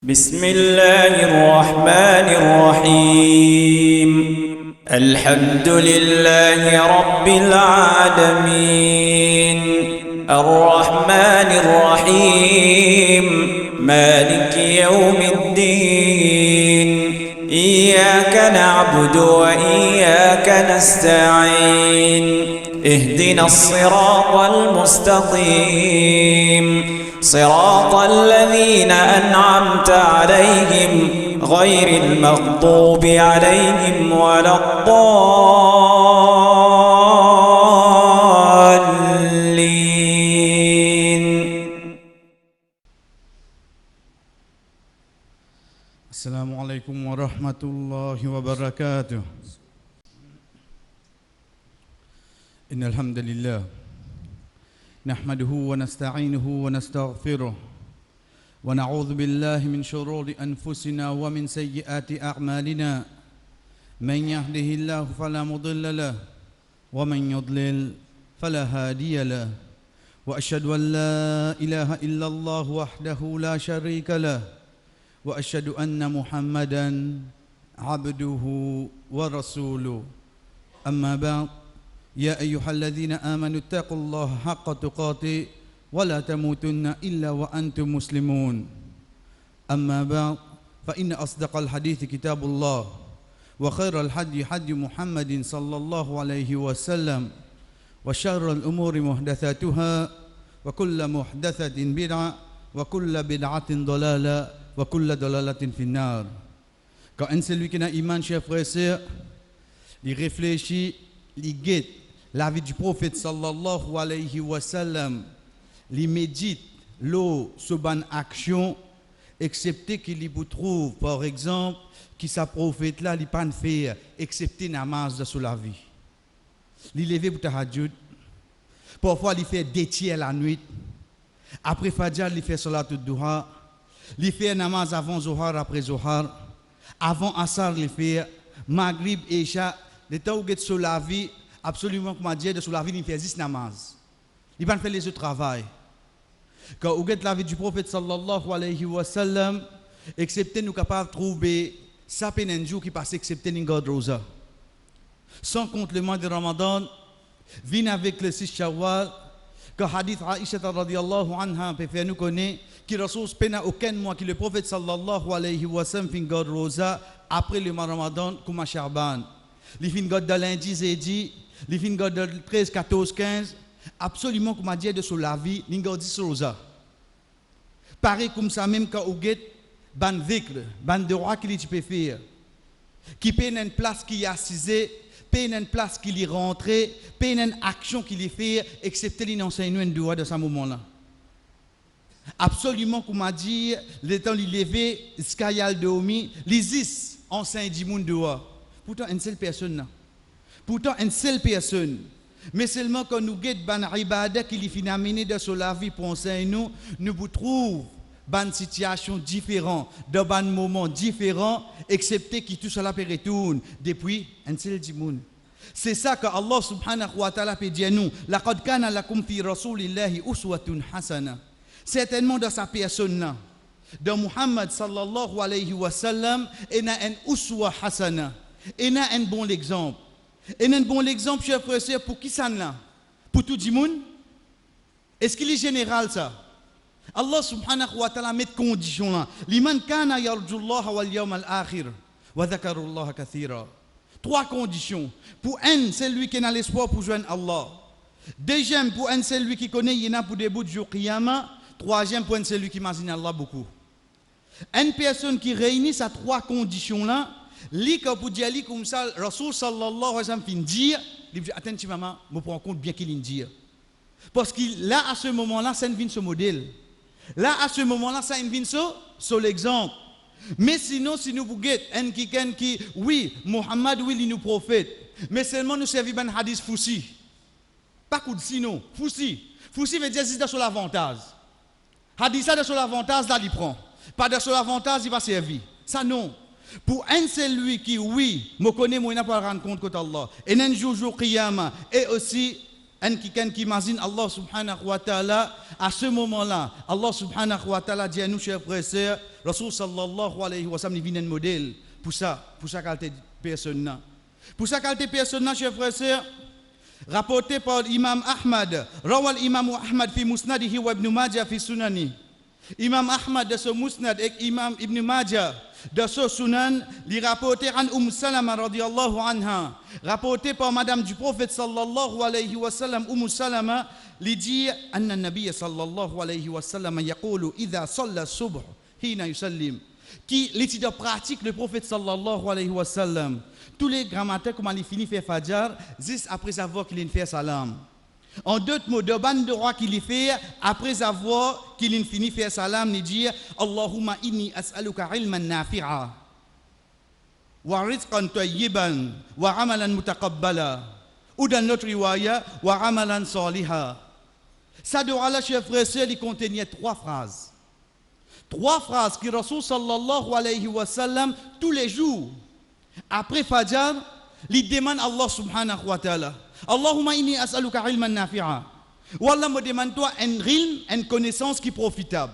بسم الله الرحمن الرحيم الحمد لله رب العالمين الرحمن الرحيم مالك يوم الدين إياك نعبد وإياك نستعين اهدنا الصراط المستقيم صراط الذين أنعمت عليهم غير المغضوب عليهم ولا الضالين. السلام عليكم ورحمة الله وبركاته. إن الحمد لله نحمده ونستعينه ونستغفره ونعوذ بالله من شرور أنفسنا ومن سيئات أعمالنا من يهده الله فلا مضل له ومن يضلل فلا هادي له وأشهد أن لا إله إلا الله وحده لا شريك له وأشهد أن محمدا عبده ورسوله أما بعد يا أيها الذين آمنوا اتقوا الله حق تقاته ولا تموتن إلا وأنتم مسلمون أما بعد فإن أصدق الحديث كتاب الله وخير الحدي حدي محمد صلى الله عليه وسلم وشر الأمور محدثاتها وكل محدثة بدعة وكل بدعة ضلالة وكل ضلالة في النار. Quand un celui qui n'a iman, chers frères et sœurs, il réfléchit, il guette la vie du prophète sallallahu alayhi wa sallam, il médite l'eau sur bonne action, excepté qu'il y trouve, par exemple, qui sa prophète là, il pas faire, excepté namaz sur la vie. Il levé pour tahajjud, parfois il fait deux tiers la nuit, après Fajr, il fait salat al-duha, il fait namaz avant Zohar, après Zohar, avant Asar, il fait Maghrib, Isha, le temps où il est sur la vie, absolument comme Dieu de sur la vie, il fait 10 namaz. Il va faire les autres travail. Quand vous êtes la vie du prophète sallallahu alayhi wa sallam, excepté nous capables de trouver ça peine un jour qui passe excepté l'ingod rosa. Sans compte le mois de Ramadan, vient avec le 6 Shawwal, que hadith Aisha radiyallahu anha peut faire nous connaître qui ressource peine aucun mois que le prophète sallallahu alayhi wa sallam fin god rosa après le mois de Ramadan comme Sha'ban. Les fin god de lundi, jeudi, les fin god de 13, 14, 15, absolument comme Dieu de sur la vie, l'ingod 10 rosa. Pareil comme ça même quand vous êtes ban vikr, ban de roi qui tu peux faire, qui paye une place qui est assise, paye une place qui est rentrée, paye une action qui est fait, excepté l'enseignement de roi de ce moment-là. Absolument comme a dit, le temps il levé, skayal de omi, l'Isis enseigne du monde de roi. Pourtant une seule personne. Pourtant une seule personne. Mais seulement quand nous guettons ban ibada qui finit amener de sur la vie pour enseigner nous vous trouvons ban situation différente, dans ban moment différent, excepté qui tout cela peut retourner depuis un seul monde. C'est ça que Allah subhanahu wa ta'ala peut dire nous. Laqad kana lakum fi rasulillahi uswatun hasana. Certainement dans sa personne-là, dans Muhammad sallallahu alayhi wa sallam, il y a un uswa hasana. Il y a un bon exemple. Et un bon exemple, chers frères et sœurs, pour qui ça là? Pour tout le monde? Est-ce qu'il est général ça? Allah subhanahu wa ta'ala met condition là. Liman kana yarjullaha wal yawm al-akhir wa dhakarullaha kathira. 3 conditions. Pour un, c'est lui qui a l'espoir pour joindre Allah. Deuxième, pour un, c'est lui qui connaît Yéna pour début du jour Qiyamah. Troisième point, c'est lui qui imagine Allah beaucoup. Une personne qui réunit ces 3 conditions-là, li ka pour dire li comme ça Rasoul sallallahu alayhi wa sallam fin dire il dit attends maman me prends compte bien qu'il dit parce que là à ce moment-là ça ne vient ce modèle là à ce moment-là ça ne vient sur l'exemple mais sinon si nous bouguette un qui oui Muhammad oui il nous prophète mais seulement nous servi ban hadith foussi pas coup de sinon foussi veut dire c'est sur l'avantage hadith ça sur l'avantage là il prend pas de sur l'avantage il va servir ça non. Pour un celui qui, oui, me connaît, moi, il n'a pas rendre compte contre Allah. Et un jour, Qiyamah, et aussi qui imagine Allah subhanahu wa ta'ala, à ce moment-là, Allah subhanahu wa ta'ala dit à nous, chers frères et sœurs, Rasul sallallahu alayhi wa sallam, il vient un modèle pour ça qualité personne. Pour ça qualité personne, chers frères et sœurs, rapporté par l'imam Ahmad, rawal imam Ahmad fi musnadihi wa ibn Majah fi sunani. Imam Ahmad de ce musnad et imam ibn Majah de ce sunan, li rapporté an Salama radiyallahu anha, rapporté par madame du prophète sallallahu alayhi wa sallam, Salama, li dit anna nabiy sallallahu alayhi wa sallam yaqulu idha salla subh hina yusallim, qui l'étude pratique le prophète sallallahu alayhi wa sallam tous les grands matins comment il finit faire fajr juste après avoir qu'il fait salam. En d'autres mots, de ban de roi qu'il fait après avoir qu'il finit faire salam, il dit Allahumma inni as'aluka ilman nafi'a wa rizqan tayyiban wa amalan mutaqabbala, ou dans notre riwaya wa amalan saliha. Ça doit là, chers frères et sœurs, il contenait trois phrases que Rasul sallallahu alayhi wa sallam tous les jours après fajr, il demande à Allah subhanahu wa ta'ala Allahumma inni as'aluka ilman nafi'a. Wallah me demande-toi un ilm, une connaissance qui est profitable.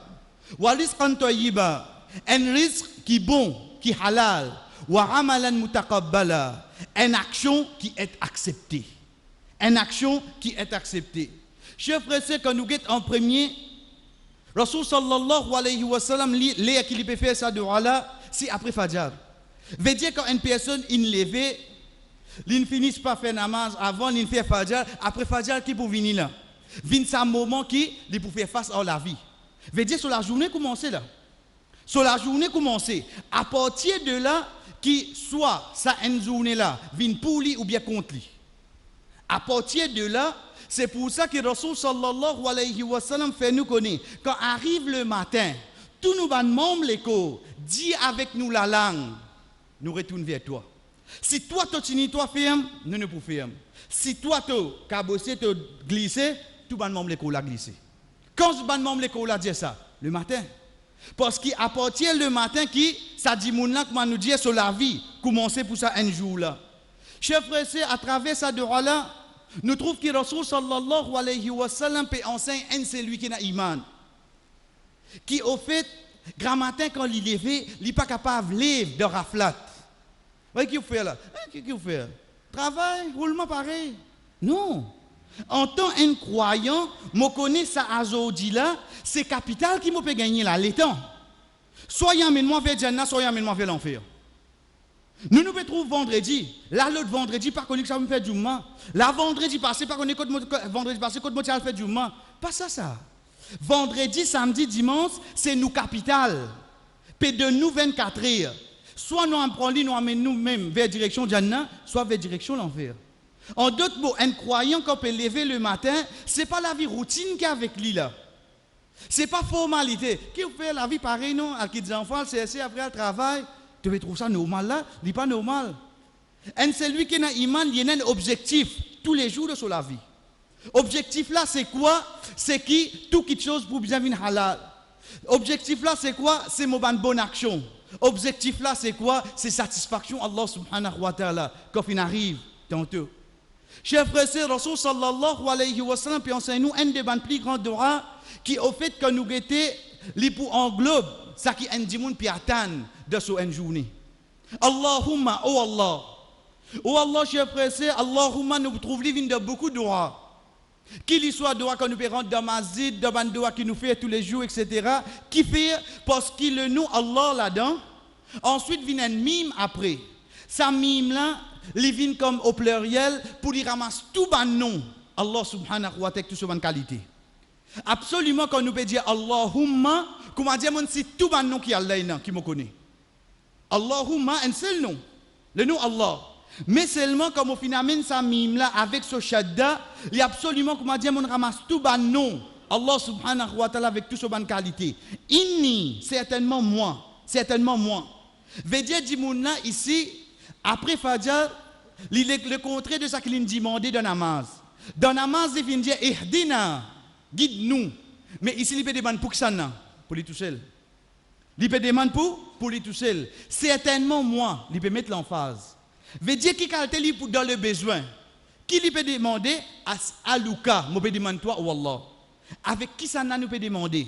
Wa rizqan tayyiba, un risque qui est bon, qui est halal. Wa amalan mutaqabbala, une action qui est acceptée. Une action qui est acceptée. Chers frères, c'est quand nous guettons en premier, Rasul sallallahu alayhi wa sallam, les qui peut faire ça de là, c'est après Fajr. Veut dire quand une personne est levée, il ne finit pas faire namaz avant, il fait Fajr, après Fajr, qui pour venir là? Vient un moment qui il pour faire face à la vie. Veut dire sur la journée commencer là. Sur la journée commencer. À partir de là, qui soit ça une journée là, vient pour lui ou bien contre lui. À partir de là, c'est pour ça que Rasul sallallahu alayhi wa sallam fait nous connaître. Quand arrive le matin, tous nos membres l'écho, dis avec nous la langue, nous retournons vers toi. Si toi, tu toi ferme, nous ne pouvons faire. Si toi, tu cabossé, tu glissé, tout le monde l'a glissé. Quand le monde l'a dit ça, le matin. Parce qu'à partir le matin, ça dit là, comment nous dire sur la vie, commencer pour ça un jour là. Chers frères et sœurs, à travers ça de là, nous trouvons que Rasul sallallahu alayhi wa sallam peut enseigner un celui qui n'a iman. Qui au fait, grand matin quand il est levé, il n'est pas capable de lever de raflat. Vous voyez, qu'est-ce qu'il fait là? Qu'est-ce qu'il fait? Travail, roulement pareil. Non. En tant qu'un croyant, je connais ça aujourd'hui là, c'est capital qui m'a peut gagner là, l'étang. Soit il y a un vers Jannah, soit il y a un vers l'enfer. Nous pouvons trouver vendredi. Là, l'autre vendredi, pas connu que ça me fait du mal. Là, vendredi passé, pas connu que vendredi passé, quand je fait du mal. Pas ça. Vendredi, samedi, dimanche, c'est nous capital. Puis de nous 24 heures. Soit nous en prenons, nous amenons nous-mêmes vers direction Jannah, soit vers direction l'enfer. En d'autres mots, un croyant qu'on peut lever le matin, ce n'est pas la vie routine qu'il y a avec lui là. Ce n'est pas formalité. Qui fait la vie pareille, non? Avec des enfants, c'est après le travail. Tu veux trouver ça normal là? Ce n'est pas normal. Et celui qui a iman, il y a un objectif tous les jours de la vie. Objectif là, c'est quoi? C'est qui tout quelque chose pour bien venir halal. Objectif là, c'est quoi? C'est mon bonne action. Objectif là, c'est quoi? C'est satisfaction Allah subhanahu wa ta'ala quand il arrive tantôt. Chers frères et sœurs, Rasul sallallahu alayhi wa sallam puis enseigne-nous un des plus grands doigts qui au fait que nous guettons les pour englobe ça qui est un puis attend de ce une journée. Allahumma, oh Allah. Oh Allah, chers frères et sœurs, Allahumma nous trouvons les de beaucoup de doigts. Qu'il soit doigt qu'on nous peut rendre dans masjid, dans un doigt qui nous fait tous les jours, etc. Qui fait parce qu'il le nous Allah là-dedans. Ensuite vient un mime après. Ça mime là, il vient comme au pluriel pour y ramasser tout ban nom. Allah subhanahu wa ta'ala tout sur bonne qualité. Absolument quand nous peut dire Allahumma, comment dire c'est tout ban nom qui Allah qui me connaît. Allahumma un seul nom. Le nom Allah. Mais seulement comme au final ça mime là avec ce shadda, il y a absolument comment dire on ramasse tout ban nom. Allah subhanahu wa ta'ala avec tout ce bonne qualité. Inni, certainement moi. Veut dire là ici après Fajr, le contraire de ça qu'il demandé dans namaz. Dans namaz il vient dire ihdina, guide-nous. Mais ici il peut demander pour ça pour lui tout seul. Il peut demander pour lui tout seul. Certainement moi, il peut mettre l'emphase. Veut dire qui qualité dans le besoin. Qui lui peut demander As'aluka, moi peut demander toi ou Allah. Avec qui ça nous peut demander?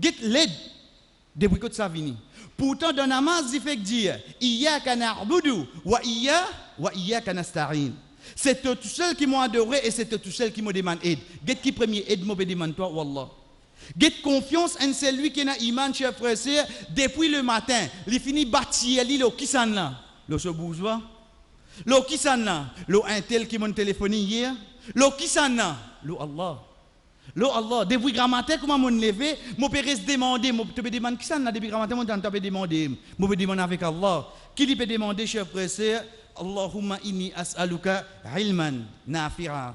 Get l'aide depuis que ça vient. Pourtant dans namaz il fait dire iyyaka na'budu wa iyyaka nasta'in. C'est toi tout seul qui m'a adoré et c'est toi tout seul qui me demande aide. Get qui premier aide moi peut demander toi ou Allah. Get confiance en celui qui a iman chers frères et sœurs depuis le matin, il finit bâtir li lo qui s'en là. Lo ce bourgeois. Lo qui s'en là. Lo intel qui m'a téléphoné hier. Lo qui s'en là. Lo Allah. Lo Allah, depuis grand matin, comment m'on levé, mon père se demander, mon te demander qui ça n'a depuis grand matin, mon te demander, mon peut demander avec Allah. Qui lui peut demander, chers frères et sœurs, Allahumma inni as'aluka ilman nafi'a.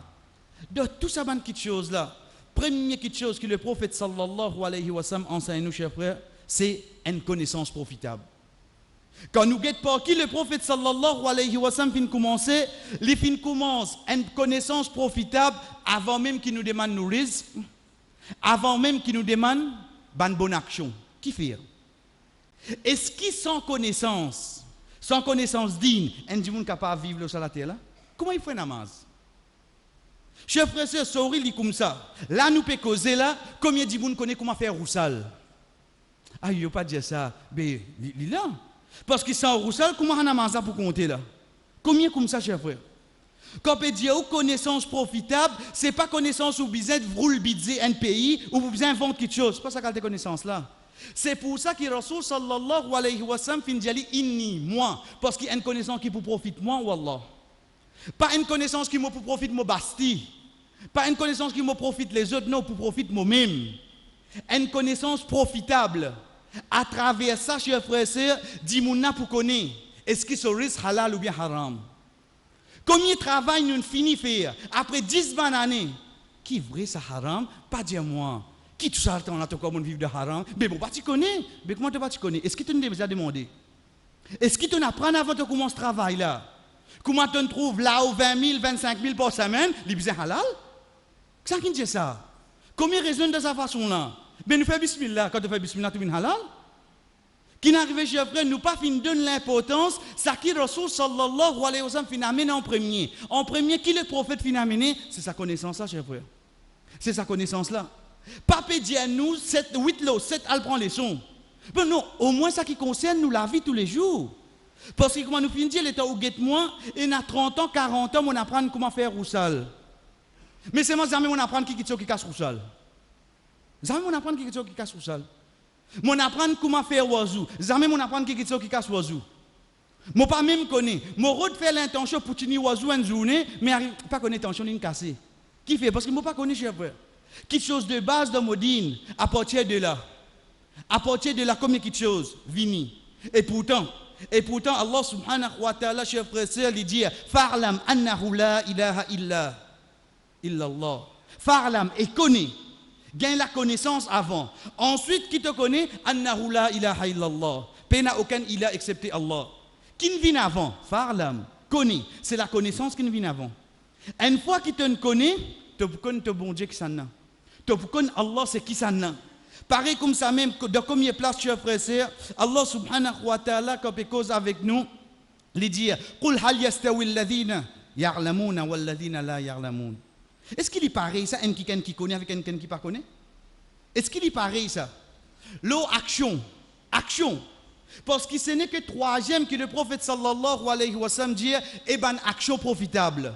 De tout ça, bonne petite chose là. Première petite chose que le prophète sallallahu alayhi wa sallam enseigne nous, chers frères, c'est une connaissance profitable. Quand nous guettons par qui le prophète sallallahu alayhi wa sallam fin commencer, les fin commence une connaissance profitable avant même qu'il nous demande nos risques, avant même qu'il nous demande une bonne action. Qui fait? Est-ce qu'il sans connaissance digne, un monde capable de vivre sur la terre là? Comment il fait namaz? Chers frères et sœurs, sorry li comme ça. Là nous peut causer là, combien de monde connaît comment faire roussal? Ah, il ne pas dire ça, mais il là. Parce que sans roussal, comment on a mangé pour compter là? Combien comme ça, chers frères? Quand on peut dire connaissance profitable, ce n'est pas connaissance où vous besoin de rouler un pays ou vous besoin inventer quelque chose. Ce n'est pas ça qu'elle a connaissance là. C'est pour ça que Rasul sallallahu alayhi wa sallam fin dit inni, moi. Parce qu'il y a une connaissance qui pour profite moi ou Allah. Pas une connaissance qui me pour profite moi basti. Pas une connaissance qui me profite les autres, non, pour profite moi-même. Une connaissance profitable. À travers ça, chers frères et sœurs, dis-moi pour connaître, est-ce que ce risque halal ou bien haram? Combien de travail nous finissons faire après 10 bonnes années? Qui vrai ça haram? Pas dire moi. Qui tout ça le temps là, comment vivre de haram? Mais bon, tu connais. Mais comment tu connais? Est-ce que tu nous as déjà demandé? Est-ce que tu apprends avant de commencer ce travail là? Comment tu trouves là où 20 000, 25 000 par semaine? Les bisous halal? Qu'est-ce qui dit ça? Combien raisonnent de cette façon là? Mais nous faisons bismillah, quand tu fais bismillah, tu es halal. Qui n'arrive, chers frères, nous pas fin donne l'importance, ça qui Rasul sallallahu alayhi wa sallam fin amené en premier. En premier, qui le prophète fin amené? C'est sa connaissance là, chers frères. C'est sa connaissance là. Pas dire nous, 7, 8 lots, 7, elle prend les sons. Mais non, au moins ça qui concerne nous la vie tous les jours. Parce que comment nous finissons dire, l'état où guette-moi, et on a 30 ans, 40 ans, on apprend comment faire roussal. Mais c'est moi, jamais on apprend qui casse roussal. Jamais on apprend qui casse roussal. On apprend comment faire oiseau. Jamais on apprend qui casse oiseau. Moi pas même connais. Moi refais l'intention pour tenir oiseau une journée, mais arrive pas connaître l'intention d'une casser. Qui fait? Parce que moi pas connais chef frère. Quelque chose de base dans Modine, à partir de là, combien quelque chose vini. Et pourtant, Allah subhanahu wa ta'ala, chers frères et sœurs, il dit Fa'lam annahu la ilaha illa Allah. Fa'lam et connais. Gagne la connaissance avant. Ensuite, qui te connaît annahu la ilaha illa Allah. Pena aucun ilah excepté Allah. Qui ne vient avant? Fa'lam. Connais. C'est la connaissance qui ne vient avant. Une fois qu'il te connaît, tu connais ton bon Dieu qui s'en a. Tu connais Allah, c'est qui s'en a. Pareil comme ça même, de combien de places, chers frères et sœurs, Allah subhanahu wa ta'ala, quand il cause avec nous, il dit Qul hal yastawi alladhina ya'lamuna walladhina la ya'lamun. Est-ce qu'il est pareil ça, un qui connaît avec un qui ne connaît? Est-ce qu'il est pareil ça? L'eau, action. Parce que ce n'est que troisième que le prophète sallallahu alayhi wa sallam dit, eh ben, action profitable.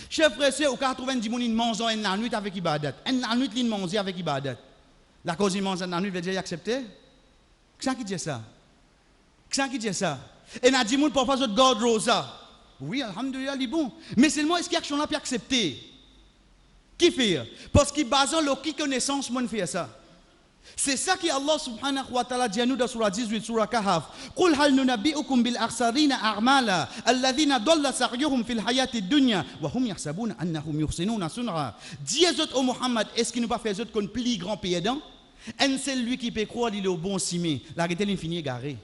Chers frères et sœurs, au 90 moun, ils mangent une nuit avec ibadat. Une nuit, ils mangent avec ibadat. La cause, ils mangent une nuit, veut dire accepter? Qui dit ça? Qui dit ça? Et n'a dit moun, parfois, votre garde rosa. Oui, alhamdoulilah, il est bon. Mais seulement, est-ce qu'il y a action là pour accepter? Qui fait? Parce qu'il base sur qui connaissance, moi, fait ça. C'est ça que Allah subhanahu wa ta'ala dit à nous dans Surah 18, Surah Kahf. Qul hal nunabbi'ukum bil akhsarina a'mala alladhina dalla sa'yuhum fil hayati dunya wa hum yahsabuna annahum yuhsinuna sun'a. Dis aux Muhammad, est-ce qu'il nous pas fait autres qu'on plus grand paysan? Un c'est lui qui peut croire il est au bon cimé, la réalité l'infini égaré.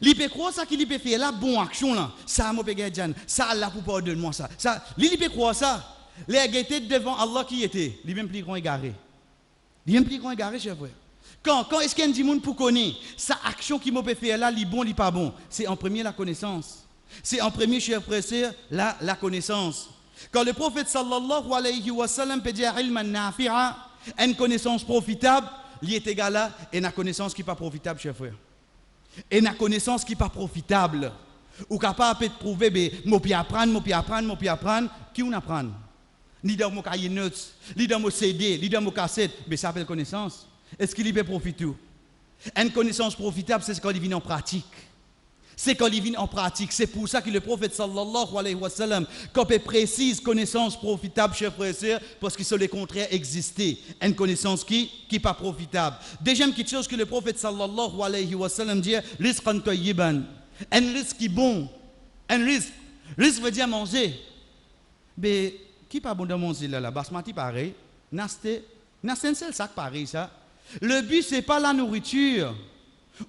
Il peut croire ça qu'il peut faire la bonne action là. Ça mo peut gagner, ça là pour pardonner moi ça. Ça, il peut croire ça. Les gars devant Allah qui était, lui même plus grand égaré. Il y a un plus grand égaré, chers frères. Quand est-ce qu'il y a un monde pour connaître sa action qui m'a fait là, li bon, li pas bon? C'est en premier la connaissance. C'est en premier, chers frères et sœurs, la connaissance. Quand le prophète sallallahu alayhi wa sallam peut dire ilman nafi'a, une connaissance profitable, il est égal à une connaissance qui n'est pas profitable, chers frères. Une connaissance qui n'est pas profitable. Ou capable de prouver, je peux apprendre, qui on apprend? Ni dans mon cahier notes, ni dans mon CD, ni dans mon cassette, mais ça s'appelle connaissance. Est-ce qu'il y peut profiter? Une connaissance profitable, c'est quand il vient en pratique. C'est quand il vient en pratique. C'est pour ça que le prophète sallallahu alayhi wa sallam, quand il précise connaissance profitable, chers frères et sœurs, parce que sur le contraire existait. Une connaissance qui n'est pas profitable. Deuxième quelque chose que le prophète sallallahu alayhi wa sallam dit, rizqan tayyiban. Un risque qui est bon. Un risque. Risque veut dire manger. Mais qui pas bon de manger là? Basmati pareil. Nasté un seul sac pareil ça. Le but c'est pas la nourriture.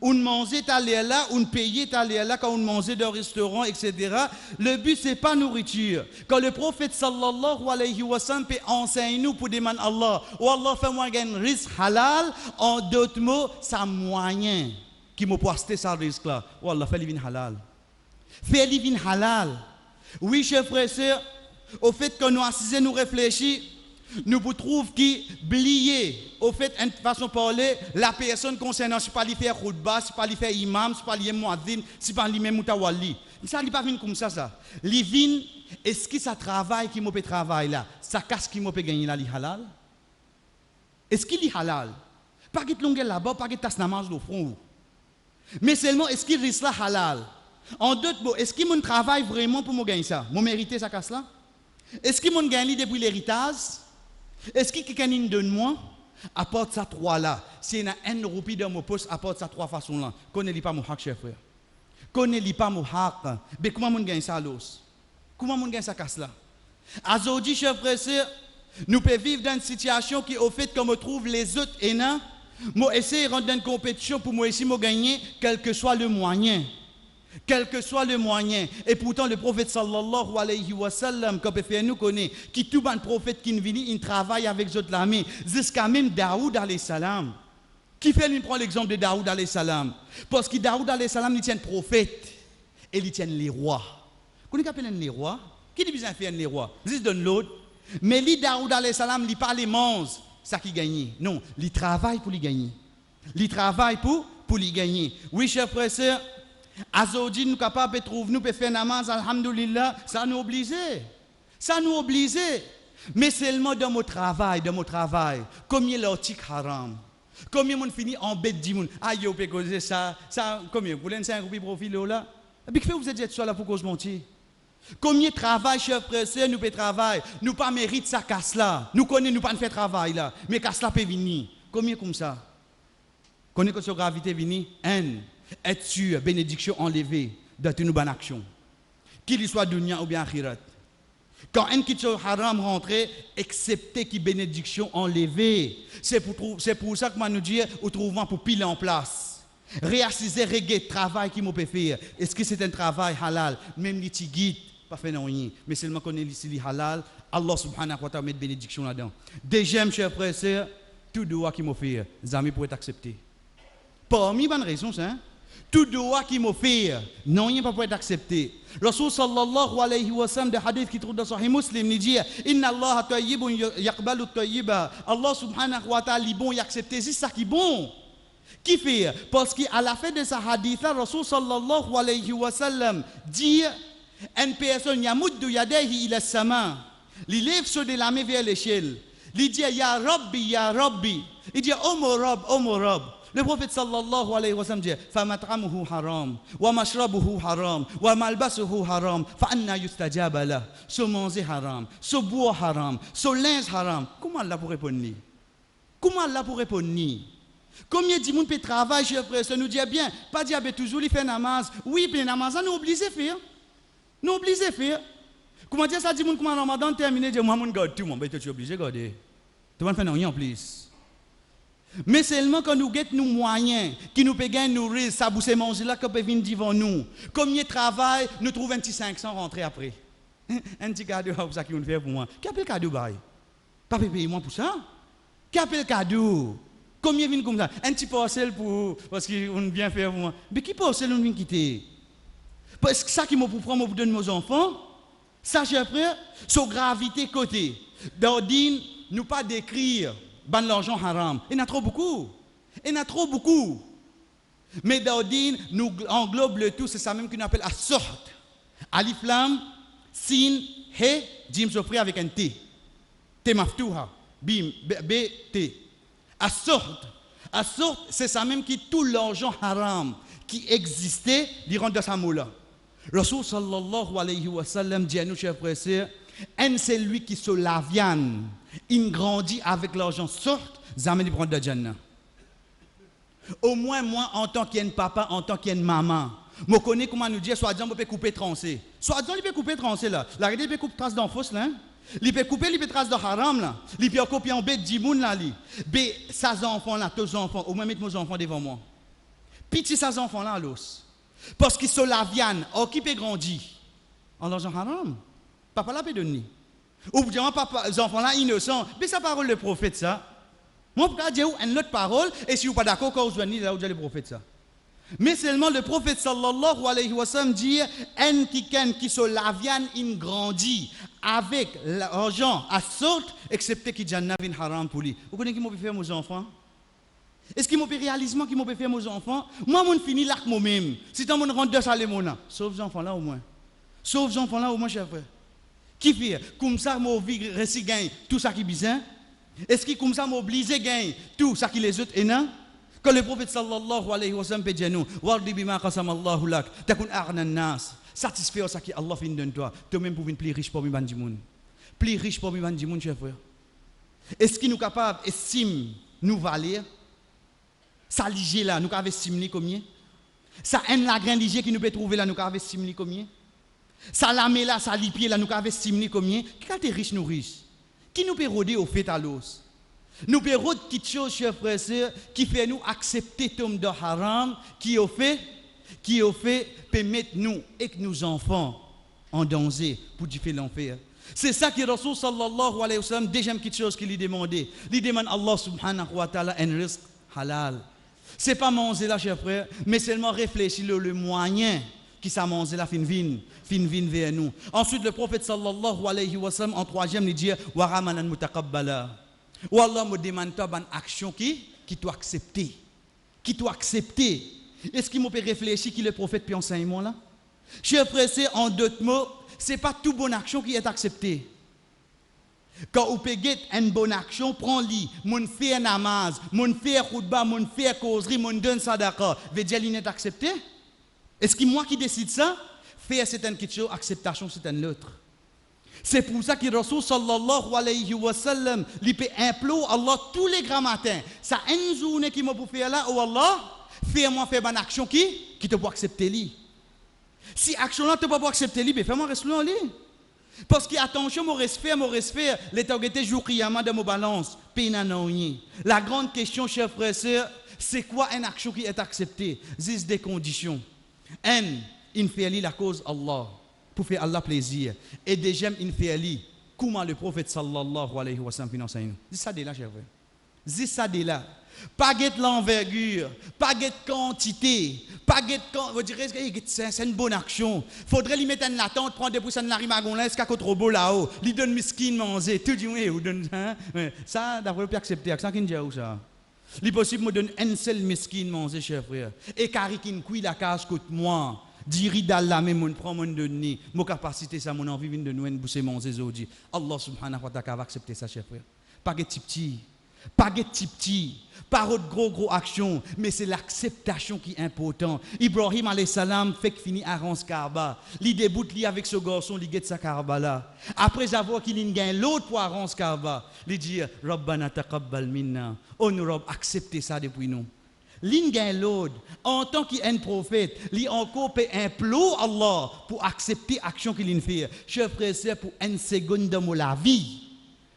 On mange t'aller là, on paye t'aller là quand on mange dans un restaurant, etc. Le but c'est pas nourriture. Quand le prophète sallallahu alayhi wa sallam peut enseigner nous pour demander à Allah, ou Allah fait moi un risque halal, en d'autres mots, ça moyen qui m'a posté ça risque là. Ou Allah fait livin halal. Fait livin halal. Oui, chers frères et sœurs, au fait que nous assisons, nous réfléchissons, nous vous trouvons qui blier, au fait, une façon de parler, la personne concernant, c'est pas lui faire khutba, c'est pas lui faire imam, c'est pas lui muazzin, c'est pas lui même mutawalli. Ça n'est pas venu comme ça. Li vin, est-ce que ça travaille qui m'a peut travailler là? Ça casse qui m'a peut gagner là, li halal? Est-ce qu'il est halal? Pas qu'il longue là-bas, pas qu'il tasse namaz au front. Mais seulement, est-ce qu'il risque là halal? En d'autres mots, est-ce qu'il travaille vraiment pour me gagner ça? Moi mériter ça casse là? Est-ce qu'il m'a gagné depuis l'héritage? Est-ce que quelqu'un donne moi? Apporte ça trois là. Si il y a un roupie dans mon poste, apporte ça trois façons là. Connais-lui pas mon hak, chef frère. Connais-lui pas mon hak. Mais comment on gagne ça l'os? Comment on gagne ça casse là? Aujourd'hui, chef frère, nous pouvons vivre dans une situation qui, au fait, comme on trouve les autres hainants, moi essayer de rentrer dans une compétition pour moi essayer de gagner, quel que soit le moyen. Quel que soit le moyen. Et pourtant, le prophète sallallahu alayhi wa sallam, comme nous connaît, qui tout un prophète qui vient, il travaille avec les autres l'armée, jusqu'à même Daoud alayhi salam. Qui fait lui prendre l'exemple de Daoud alayhi salam? Parce que Daoud alayhi salam, il tient prophète et il tient les rois. Vous connaissez qu'appelle les rois? Qui dit besoin de faire les rois? Juste donne l'autre. Mais lui, Daoud alayhi salam, il parle les mange, ça qui gagne. Non, il travaille pour les gagner. Il travaille pour les gagner. Oui, chers frères et sœurs, aujourd'hui, nous sommes capables de trouver, nous pouvons faire namaz, alhamdoulilah, ça nous oblige. Ça nous oblige. Mais seulement dans mon travail, combien l'article haram? Combien on finit en bête de monde? Ah, yo, peut causer ça, combien? Vous voulez 5 roupies profil là? Et puis, que vous êtes sur là pour cause mentir? Combien de travail, chers frères et sœurs, nous pouvons travailler? Nous pas mérite ça casse là. Nous connaissons, nous pas faire travail là. Mais casse là peut venir. Combien comme ça? Connaissez que sur gravité venir? Être sûr, bénédiction enlevée dans une bonne action. Qu'il soit dunya ou bien akhirat. Quand un qui est haram rentré, accepter qui bénédiction enlevée. C'est pour ça que moi nous dis, ou trouvons pour piler en place. Réassiser, régler, travail qui m'a fait faire. Est-ce que c'est un travail halal? Même les tigit, pas fait non rien. Mais seulement qu'on est ici halal, Allah subhanahu wa ta'ala met bénédiction là-dedans. Deuxième, chers frères et sœurs, tout doigt qui m'a fait, les amis pour être acceptés. Parmi bonnes raisons, ça, hein? Tout doigt qui m'a fait, non, il n'y a pas pour être accepté. Rasul sallallahu alayhi wa sallam, de hadith qui trouve dans Sahih Muslim, il dit Inna Allah tayyibun yaqbalu tayyiba. Allah subhanahu wa ta'ala, il bon, il accepte, c'est ça qui est bon. Qui fait? Parce qu'à la fin de ce hadith-là, Rasul sallallahu alayhi wa sallam dit une personne, yamuddu yadayhi ila sama, il lève sur de la main vers l'échelle. Il dit Ya Rabbi, Ya Rabbi. Il dit Oh mon Rabb. Le prophète sallallahu alayhi wa sallam dit فَمَطْعَمُهُ haram, wa mashrabuhu haram, wa malbasuhu haram, فَأَنَّا يُسْتَجَابَ لَهُ. So manger haram, so boire haram, so linge haram. Comment Allah pour répondre? Combien de monde peut travailler, chers frères, ça nous dit bien, pas dire toujours il fait namaz. Oui, mais namaz, nous obligés à faire. Comment dire ça dit monde comment Ramadan terminé, dit moi mon garde tout, mais tu es obligé de garder. Tu vas faire rien en plus. Mais seulement quand nous guettons nos moyens, qui nous payent nourrir, ça bousse manger là, qu'on peut venir devant nous. Combien de travail, nous trouvons un petit 500 rentrer après. Un petit cadeau, c'est ça qui nous fait pour moi. Qui appelle cadeau, bail? Pas payer moi pour ça? Qui appelle cadeau? Combien viennent comme ça? Un petit parcelle pour, parce qu'on vient faire pour moi. Mais qui parcelle on vient quitter? Parce que ça qui m'a pour prendre, pour donner mes enfants, ça, chers frères, sur gravité côté. D'ordine, nous pas décrire ban l'argent haram. Il y en a trop beaucoup. Il y en a trop beaucoup. Mais d'ordine, nous englobe le tout, c'est ça même qu'on appelle à sorte. Alif lam, sin, he, jim sofri avec un T. T maftouha, bim, B, T. À sorte. À sorte, c'est ça même qui tout l'argent haram qui existait, il rentre dans sa moula. Rasul sallallahu alayhi wa sallam dit à nous, chers frères et sœurs, c'est lui qui se laviane, il grandit avec l'argent sorte, jamais il prend de Jannah. Au moins, moi, en tant qu'un papa, en tant qu'une maman, je connais comment nous dire, soit disant, je peux couper trancer. Soit disant, il peut couper trancer là. La réalité, il peut couper trace d'enfance là. Il peut couper, il peut trace de haram là. Il peut copier en bête d'imoun là. Mais ces enfants là, tous enfants, au moins mettre mes enfants devant moi. Pitié ces enfants là, l'os. Parce qu'ils sont la viande, or qui peut grandir en l'argent haram. Papa là peut donner. Ou bien papa, les enfants là innocents. Mais ça parole le prophète ça. Moi, je peux dire une autre parole, et si vous n'êtes pas d'accord, quand vous venez là où le prophète ça. Mais seulement le prophète sallallahu alayhi wa sallam dit, un qui se laviane, il grandit avec l'argent à sorte, excepté qu'il y a un haram pour lui. Vous connaissez qui m'a faire mes enfants? Est-ce qu'il m'a fait réalisement qui m'a faire mes enfants? Moi, je finis là moi-même. Si tu rentre deux salles, sauf les enfants là au moins. Sauf les enfants là au moins, cher frère. Qui fait? Comme ça, moi, je réussis à gagner tout ça qui est bizarre. Est-ce qu'il comme ça m'oblige à gagner tout ça qui les autres est non? Quand le prophète sallallahu alayhi wa sallam peut dire nous, wardi bima qasama Allahu lak, takun aghna nas, satisfait ça qui Allah fin donne toi, toi-même pour venir plus riche parmi bandi moun. Plus riche parmi bandi moun, cher frère. Est-ce qu'il nous capable estime nous valer? Ça lige là, nous capable estimer combien? Ça haine la grain lige qui nous peut trouver là, nous capable estimer combien? Ça lame là, ça lipier là, nous capable estimer combien? Qui est riche nous riche? Qui nous peut rôder au fait à l'os? Nous peut rôder petites choses, chers frères et sœurs, qui fait nous accepter tom de haram, qui au fait peut mettre nous et nos enfants en danger pour faire l'enfer. C'est ça que Rasul sallallahu alayhi wa sallam, deuxième petite chose qu'il lui demandait. Il demande à Allah subhanahu wa ta'ala un risque halal. C'est pas manger là, chers frères, mais seulement réfléchir le moyen qui s'est mangé la fin vin vers nous. Ensuite, le prophète sallallahu alayhi wa sallam, en troisième, il dit wa ramanan mutaqabbala. Ou Allah me demande une action qui doit accepter. Qui doit accepter. Est-ce qu'il m'a fait réfléchir qui le prophète puis enseignement là? Chers frères, en d'autres mots, ce n'est pas toute bonne action qui est acceptée. Quand vous payez une bonne action, prends-le. Mon fait namaz, mon fait khutba, mon fait causerie, mon donne sadaqa. Veut dire qu'il est accepté? Est-ce que moi qui décide ça? Faire certaines questions, acceptation c'est un autre. C'est pour ça que Rasul sallallahu alayhi wa sallam, il peut implorer Allah tous les grands matins. Ça une journée qui m'a pour faire là, oh Allah, fais-moi faire une action qui te peut accepter lui. Si action là te peut pas accepter lui, fais-moi rester en lui. Parce que attention, mon respect, l'état de jour qiyamah de mon balance, peine non. La grande question, chers frères et sœurs, c'est quoi une action qui est acceptée? C'est des conditions. Il fait la cause Allah, pour faire Allah plaisir. Et deuxième, il fait comment le prophète sallallahu alayhi wa sallam finance nous. C'est ça de là, cher frère. C'est ça de là. Pas de l'envergure, pas de quantité, pas de vous direz c'est une bonne action. Faudrait lui mettre une latente, prendre des poussins de la rimagon là, est-ce qu'il y a trop beau là-haut, lui donne miskin manger, tout dit oui, ou donne ça d'avoir pas accepter, ça qui dit où ça. Il est possible de me donner un seul miskin manger, cher frère. Et car il cuit la case côté moi. Diri d'Allah, mais mon prend mon donné, mon capacité, ça, mon envie de nous bousser manger aujourd'hui. Allah subhanahu wa ta'ala va accepter ça, cher frère. Pas de petit, pas de petit, pas de gros action, mais c'est l'acceptation qui est importante. Ibrahim alayhi salam fait fini à Rance Karba. Il déboute avec ce garçon, il guette sa Karba là. Après avoir qu'il gagne l'autre pour Rance Karba, il dit Rabbana taqabbal minna. Oh nous Rabb, acceptez ça depuis nous. L'ingénieur l'autre, en tant qu'un prophète, il encore peut implorer Allah pour accepter l'action qu'il fait. Chers frères, c'est pour une seconde de la vie.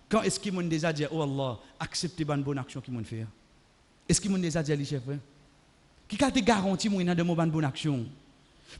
Quand est-ce qu'il m'a déjà dit, oh Allah, acceptez une bonne action qu'il m'a fait? Est-ce qu'il m'a déjà dit, chers frères? Qui a te garanti moi de une bonne action?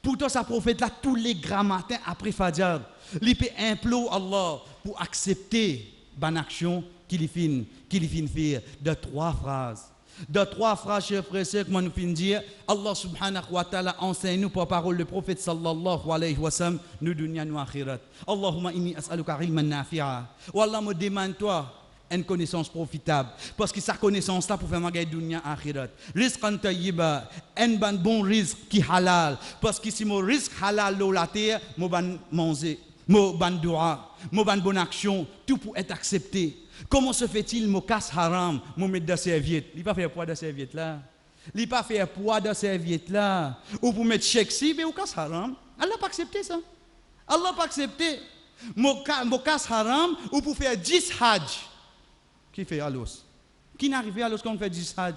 Pourtant, ce prophète-là, tous les grands matins après Fajr, il peut implorer Allah pour accepter une bonne action qu'il fait de 3 phrases. De trois phrases, chers frères et sœurs, comment nous finissons dire, Allah subhanahu wa ta'ala enseigne-nous par parole du prophète sallallahu alayhi wa sallam, nous dunya nous akhirat. Allahumma inni as'aluka ilman nafi'a. Ou Allah me demande toi une connaissance profitable. Parce que sa connaissance là pour faire magaï dunya akhirat. Rizqan tayyiba, un bon risque qui halal. Parce que si mon risque halal l'eau la terre, mon ban manger, mon ban dua, mon ban bonne action, tout pour être accepté. Comment se fait-il, mon casse haram, mon mettre de serviette? Il pas faire poids de serviette là. Il pas faire poids de serviette là. Ou pour mettre chèque si, mais au casse haram. Allah pas accepté ça. Allah pas accepté. Mon casse haram, ou pour faire 10 hajj. Qui fait alos? Qui n'arrive à alos quand on fait 10 hajj?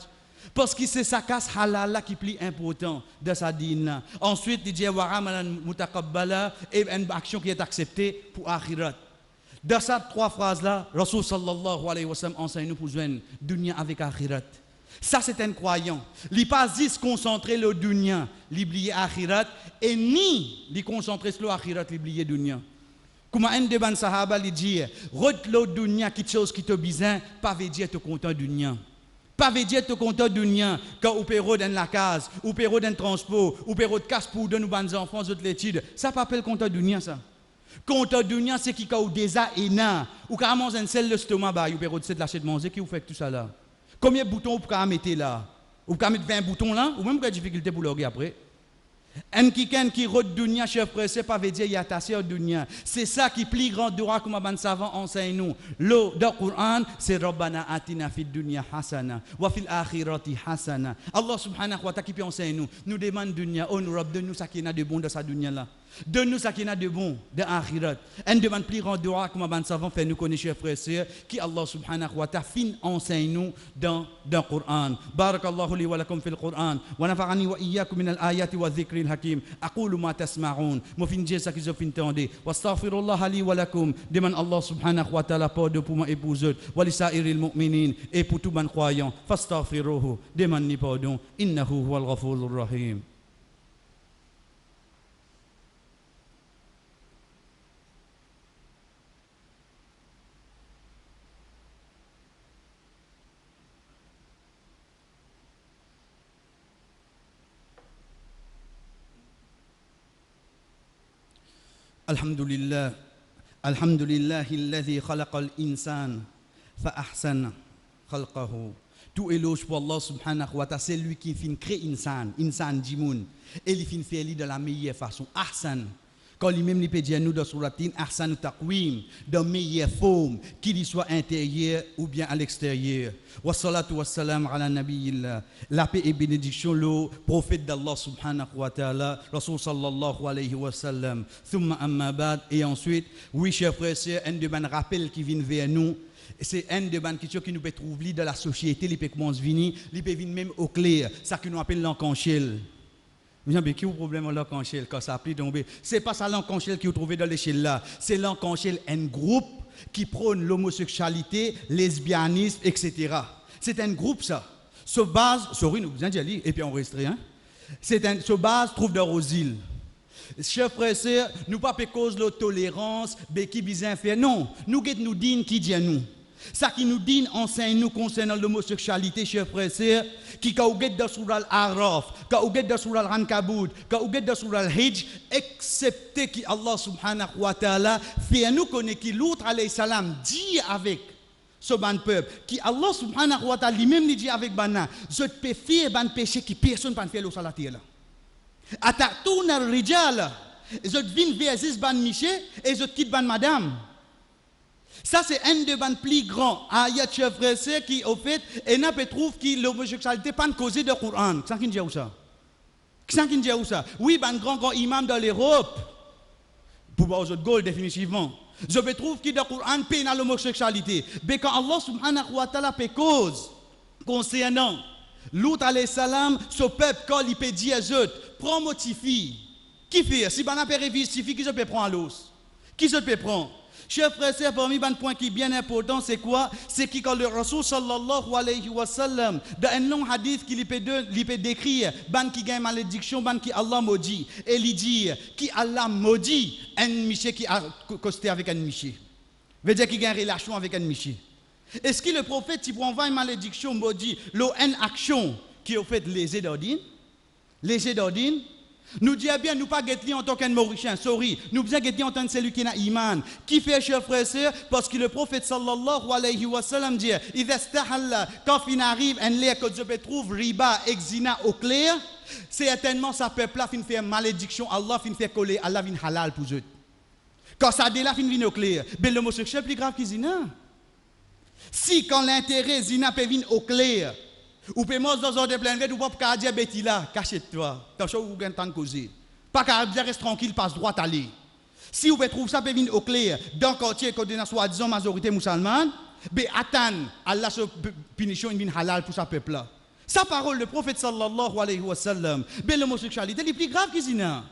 Parce que c'est sa casse halal là qui est plus important de sa dîne là. Ensuite, il dit wa amalan mutaqabbala, et une action qui est acceptée pour akhirat. Dans ces trois phrases-là, Rasul sallallahu alayhi wa sallam enseigne nous pour joindre dunya avec akhirat. Ça, c'est un croyant. Il n'est pas juste concentré le dunya, l'oublier akhirat, et ni il concentrer sur akhirat, l'oublier dunya. Comme un des ban sahaba lui dit, rete le dunya, quelque chose qui te besoin, pas veut dire te content dunya. Pas veut dire te content dunya, quand ou péro dans la case, ou péro dans le transport, ou péro de casse pour de nous ban enfants, autres l'étude. Ça pas appelle content dunya, ça. Content dunya, c'est qui a déjà énorme, ou quand on un seul l'estomac, bah, ou péro de l'acheter de manger, qui vous fait tout ça là. Combien de boutons vous pouvez mettre là? Vous pouvez mettre 20 boutons là, ou même vous avez des difficultés pour le après. Un qui rote dunya, chef frère, c'est pas veut dire il y a tassé au dunya. C'est ça qui plie grand droit comme un savant enseigne nous. Le dans le Coran, c'est Rabbana atina fid dunya hasana wa fil akhirati hasana. Allah subhanahu wa ta'ala qui enseigne nous. Nous demande dunya, oh nous Rabb, donne-nous ça qui est de bon dans sa dunya là. Donne-nous ça qui est de bon de akhirat. Un demande plie grand droit comme un savant fait nous connaître chef frère, c'est qui Allah subhanahu wa ta'ala fin enseigne nous dans le Coran. Barakallahu li wa lakum fil Coran wa nafa'ani wa iyyakum min al-ayati wa dhikri الحكيم أقول ما تسمعون مفين جيسا كي زفين تاندي واستغفر الله لي ولكم دمن الله سبحانه وتعالى pardon pour moi et pour eux ولسائر المؤمنين et pour tout ban croyant فاستغفروه دمن ني pardon إنه هو الغفور الرحيم. الحمد لله الذي خلق الإنسان فأحسن خلقه. Tout éloge pour Allah subhanahu wa ta'ala, c'est lui qui fin créer insan djimoun, et il fin faire de la meilleure façon. Ahsan. Quand lui-même il peut dire nous dans suratin ahsan taqwim, de meilleure forme, qu'il soit intérieur ou bien à l'extérieur. Wa salatu wa salam ala nabiyillah. La paix et bénédiction le prophète d'Allah subhanahu wa ta'ala, Rasul sallallahu alayhi wa sallam. Thumma amma ba'd, et ensuite, oui chers frères et sœurs, un de ban rappel qui vient vers nous. C'est un des bonnes questions qui nous peut trouver dans la société, il peut commencer à venir, il peut venir même au clair, ça que nous appelons l'encanchel. Vous savez, qui est le problème de l'encanchel quand ça a pris tomber? Ce n'est pas ça l'encanchel qui est trouvé dans l'échelle là, c'est l'encanchel, un groupe qui prône l'homosexualité, lesbianisme, etc. C'est un groupe ça. Ce base, sorry, nous vous en dit, et puis on reste rien. Ce base trouve dans aux îles. Chers frères et sœurs, nous ne pas cause de tolérance, mais qui bizarre faire. Non, nous nous disons qui dit nous. Ça qui nous dit enseigne nous concernant l'homosexualité, chers frères et sœurs, qui est dans Surah Al-Araf, qui est dans Surah Al-Ankabut, qui est dans Surah Al-Hijj, excepté que Allah subhanahu wa ta'ala fait nous connaître que l'autre alayhi salam dit avec ce ban peuple, qui Allah subhanahu wa ta'ala lui-même dit avec bana, je peux faire ban péché qui personne ne peut faire au salatir là. Atatouna rijal, je viens vers Zis ban Miché et je quitte ban madame. Ça c'est un des ban plus grands ayat chef frère qui au fait et n'a pas trouve que l'homosexualité pas causée de Coran. Qui dit ça? Qui dit ça? Oui, ban grand imam dans l'Europe. Pour voir aux autres goals définitivement. Je peux trouve que le Coran peine l'homosexualité. Mais quand Allah subhanahu wa ta'ala fait cause concernant l'autre alayhi salam, ce peuple quand il peut dire aux autres, prends motifi. Qui fait? Si ban a révistifie, qui se peut prendre à l'os? Qui se peut prendre? Chers frères et sœurs, parmi les points qui est bien important, c'est quoi? C'est que quand le Rasul sallallahu alayhi wa sallam, dans un long hadith qu'il peut décrire, ban qui gagne malédiction, ban qui Allah maudit, et il dit, qui Allah maudit, un miché qui a costé avec un miché. Veut dire qu'il gagne relation avec un miché. Est-ce que le prophète, il prend une malédiction, maudit, une action qui a fait léger d'ordine? Léger d'ordine? Nous disons bien, nous pas guetter en tant qu'un Mauricien, sorry. Nous bien guetter en tant que celui qui a iman. Qui fait, chers frères et sœurs, parce que le prophète sallallahu alayhi wa sallam dit, quand il arrive, un lait que je trouve riba, exina au clair, certainement, sa peuple-là fin faire malédiction, Allah fin faire coller, Allah fin halal pour eux. Quand ça dit là, fin venir au clair, ben l'homosexuel plus grave que zina. Si quand l'intérêt zina peut venir au clair, ou peut manger dans un plein vide, ou pas dire bêtis là, cachez-toi. T'as chaud ou gagne temps de causer. Pas qu'à dire reste tranquille, passe droit aller. Si vous pouvez trouver ça peut venir au clair dans le quartier côté de soi-disant majorité musulmane, ben attendre Allah se punition une halal pour sa peuple là. Sa parole le prophète sallallahu alayhi wa sallam, ben l'homosexualité est plus grave que zina.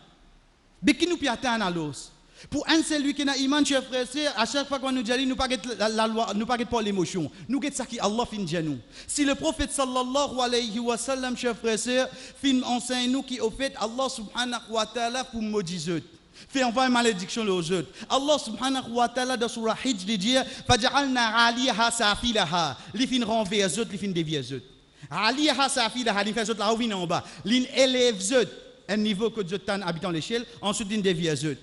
Ben qui nous peut attendre à l'os? Pour un celui qui a iman, chers frères et sœurs, à chaque fois qu'on nous dit, nous pas la loi, nous pas pas l'émotion, nous guette ça qui Allah fin de nous. Si le prophète sallallahu alayhi wa sallam, chers frères et sœurs, fin enseigne nous qui au fait Allah subhanahu wa ta'ala pour maudire. Fait envoyer malédiction aux autres. Allah subhanahu wa ta'ala dans surah Hijj dit faj'alna 'aliyaha safilaha, li fin renverser les autres, li fin dévier les autres. 'Aliyaha safilaha, li fait les autres là où en bas, li élève les autres un niveau que Dieu t'en habitant l'échelle, ensuite li dévier les autres.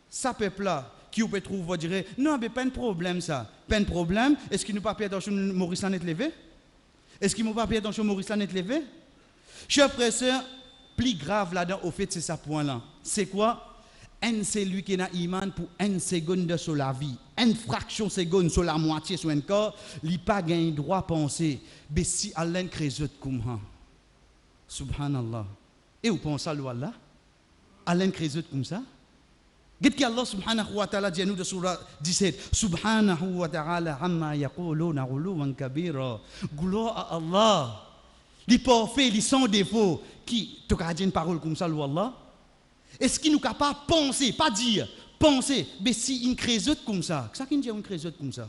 Ça peuple-là, qui vous peut trouver, vous direz, non, mais pas de problème ça. Pas de problème. Est-ce qu'il nous pas payé attention Maurice Lanet levé? Est-ce qu'il nous pas payé attention Maurice Lanet levé? Chers frères et sœurs, plus grave là-dedans, au fait, c'est ça point-là. C'est quoi? C'est lui qui a iman pour une seconde sur la vie. Une fraction seconde sur la moitié sur un corps, il n'a pas gagné droit à penser. Mais si Allah crée comme ça, subhanallah. Et vous pensez à Allah? Allah crée comme ça? Qu'est-ce que Allah subhanahu wa ta'ala dit à nous de surah 17? Subhanahu wa ta'ala amma yaquluna uluwan kabira. Gloire à Allah. Les parfaits, les sans défaut. Qui te dit une parole comme ça, Allah? Est-ce qu'il nous capable de penser, pas dire, penser, mais si une crézote comme ça, qu'est-ce qu'il dit une crézote comme ça?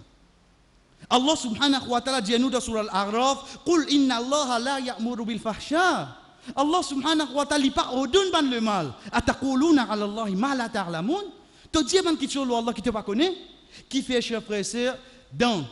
Allah subhanahu wa ta'ala dit à nous dans surah Al-A'raf, Qul inna Allah la ya'muru bil fahsha. Allah subhanahu wa ta'ala pas ordonne ban le mal. Ataquluna 'ala Allah ma la ta'lamun. Tu dis ban qui chose Allah qui te pas connaît, qui fait chers frères et sœurs dans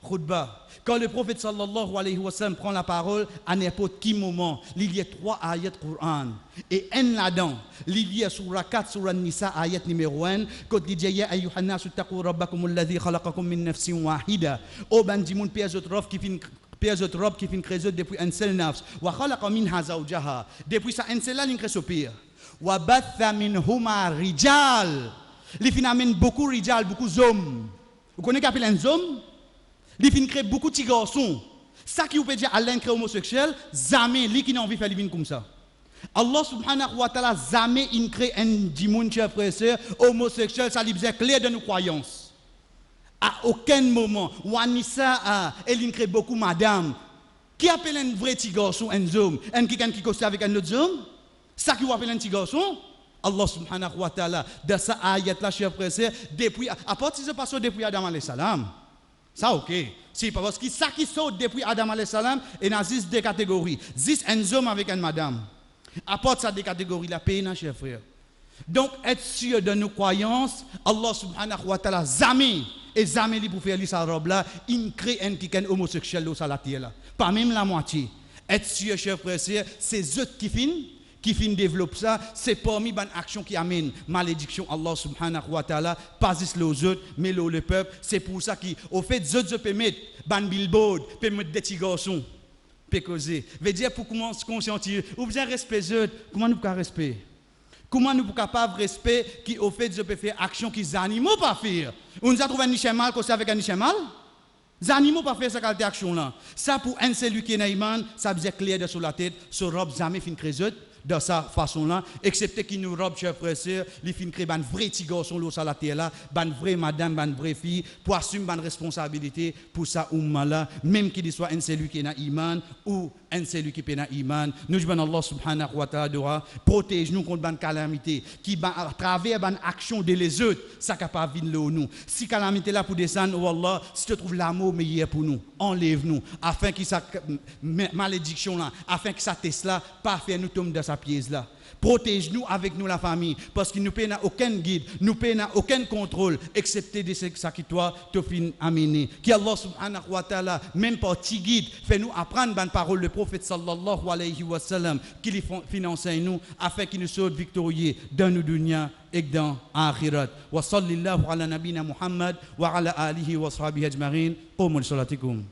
khutbah. Quand le prophète sallallahu alayhi wa sallam prend la parole à n'importe quel moment, il y a 3 ayats Coran et un là-dedans, il y a surah 4 surah Nisa ayat numéro 1 quand il dit ya ayyuhan nasu taqu rabbakum alladhi khalaqakum min nafsin wahida. O ban di moun pièce de robe qui fin pièce de robe qui fin créé depuis un seul nafs wa khalaqa minha zawjaha depuis ça un seul là il crée ce pire wa batha minhuma rijal li fin amène beaucoup rijal beaucoup hommes. Vous connaissez qu'appelle un homme? Li fin crée beaucoup de garçons. Ça qui vous peut dire Allah crée homosexuel, jamais li qui n'a envie de faire livre comme ça. Allah subhanahu wa ta'ala jamais il crée un dimoun chers frères et sœurs homosexuel, ça lui est clair de nos croyances. À aucun moment, Wanissa elle crée beaucoup madame. Qui appelle un vrai petit garçon un homme, un qui cause avec un autre homme? Ça qui vous appelle un petit garçon? Allah subhanahu wa ta'ala dans sa ayat là chers frères et sœurs depuis à partir de passage depuis Adam alayhi salam. Ça ok. Si parce que ça qui saute depuis Adam alayhi salam et dans 10 deux catégories. 10 un homme avec une madame. À part ça des catégories la peine chers frères. Donc être sûr de nos croyances, Allah subhanahu wa ta'ala jamais et jamais pour faire sa robe là, il crée un qui est homosexuel au salatier là. Pas même la moitié. Être sûr chers frères et sœurs, c'est eux qui fin développe ça, c'est parmi les actions qui amènent malédiction Allah subhanahu wa ta'ala, pas juste les autres, mais le peuple. C'est pour ça qu'au fait, les autres peuvent mettre ban billboard, peuvent mettre des petits garçons, peuvent causer. Veut dire pour comment se conscientiser, ou bien respect les autres, comment nous pouvons respect? Comment nous sommes capables de respect qui au fait, je peux faire action que les animaux ne peuvent pas faire? On nous a trouvé un niche mal, qu'on avec un niche mal? Les animaux ne peuvent pas faire cette qualité d'action là. Ça pour un celui qui est naïman, ça veut dire clair de sur la tête, ce robe jamais fin crézot. De sa façon-là, excepté qu'il nous robe, chers frères et sœurs, les filles créent un vrai petit garçon là, la terre là, une vraie madame, une vraie fille, pour assumer une responsabilité pour ça umma là, même qu'il soit un celui qui est dans iman ou un celui qui est dans iman. Nous demandons Allah subhanahu wa ta'ala protège-nous contre une calamité qui à travers une action de les autres, ça capable de venir nous. Si calamité là pour descendre, oh Allah, si tu trouves l'amour meilleur pour nous, enlève-nous afin que ça malédiction là, afin que ça teste là, pas faire nous tomber dans sa pièce là. Protège-nous avec nous la famille, parce que nous n'avons aucun guide, nous n'avons aucun contrôle, excepté de ce qui toi te fin amener. Que Allah subhanahu wa ta'ala, même par petit guide, fait nous apprendre la parole du prophète sallallahu alayhi wa sallam, qu'il finance nous, afin qu'il nous soit victorieux dans nos dunya et dans l'akhirat. Wa sallallahu ala nabina Muhammad wa ala alihi wa sahbihi ajma'in. Qumul salatikum.